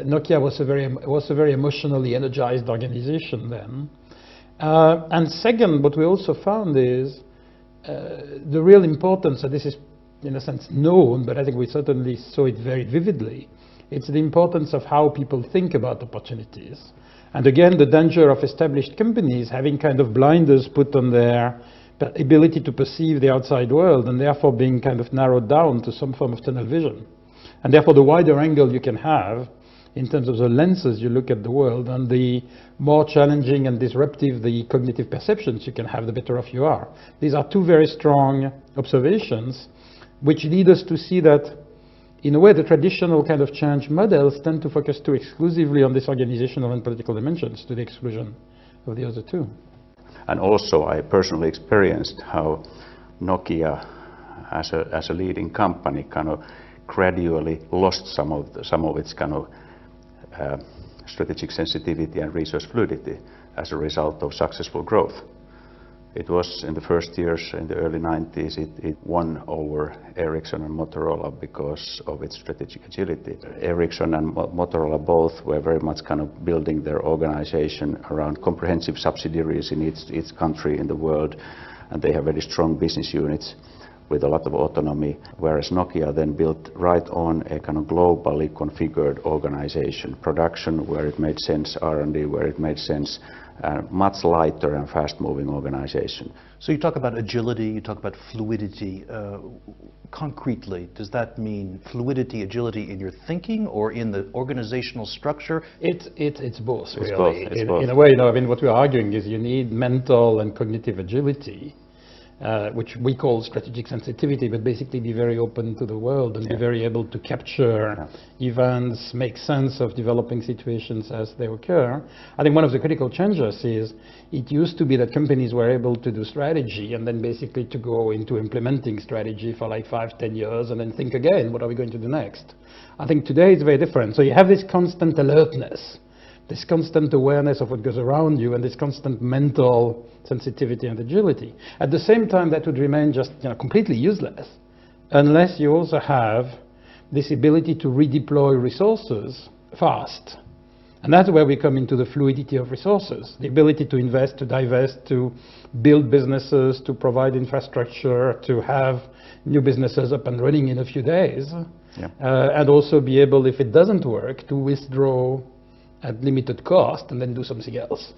Nokia was a very emotionally energized organization then. And second, what we also found is the real importance, and this is in a sense known, but I think we certainly saw it very vividly. It's the importance of how people think about opportunities. And again, the danger of established companies having kind of blinders put on their ability to perceive the outside world, and therefore being kind of narrowed down to some form of tunnel vision. And therefore the wider angle you can have in terms of the lenses you look at the world, and the more challenging and disruptive the cognitive perceptions you can have, the better off you are. These are two very strong observations which lead us to see that in a way the traditional kind of change models tend to focus too exclusively on this organizational and political dimensions to the exclusion of the other two. And also I personally experienced how Nokia as a leading company kind of gradually lost some of its kind of strategic sensitivity and resource fluidity as a result of successful growth. It was in the first years, in the early 90s, it won over Ericsson and Motorola because of its strategic agility. Ericsson and Motorola both were very much kind of building their organization around comprehensive subsidiaries in each country in the world, and they have very strong business units with a lot of autonomy, whereas Nokia then built right on a kind of globally configured organization, production where it made sense, R&D where it made sense, much lighter and fast-moving organization. So you talk about agility, you talk about fluidity. Concretely, does that mean fluidity, agility in your thinking or in the organizational structure? It's both, really. It's both. It's both. In a way, I mean, what we're arguing is you need mental and cognitive agility, which we call strategic sensitivity, but basically be very open to the world and be very able to capture events, make sense of developing situations as they occur. I think one of the critical changes is it used to be that companies were able to do strategy and then basically to go into implementing strategy for like 5-10 years and then think again, what are we going to do next? I think today it's very different. So you have this constant alertness, this constant awareness of what goes around you, and this constant mental sensitivity and agility. At the same time, that would remain just completely useless unless you also have this ability to redeploy resources fast. And that's where we come into the fluidity of resources, the ability to invest, to divest, to build businesses, to provide infrastructure, to have new businesses up and running in a few days, and also be able, if it doesn't work, to withdraw at limited cost and then do something else.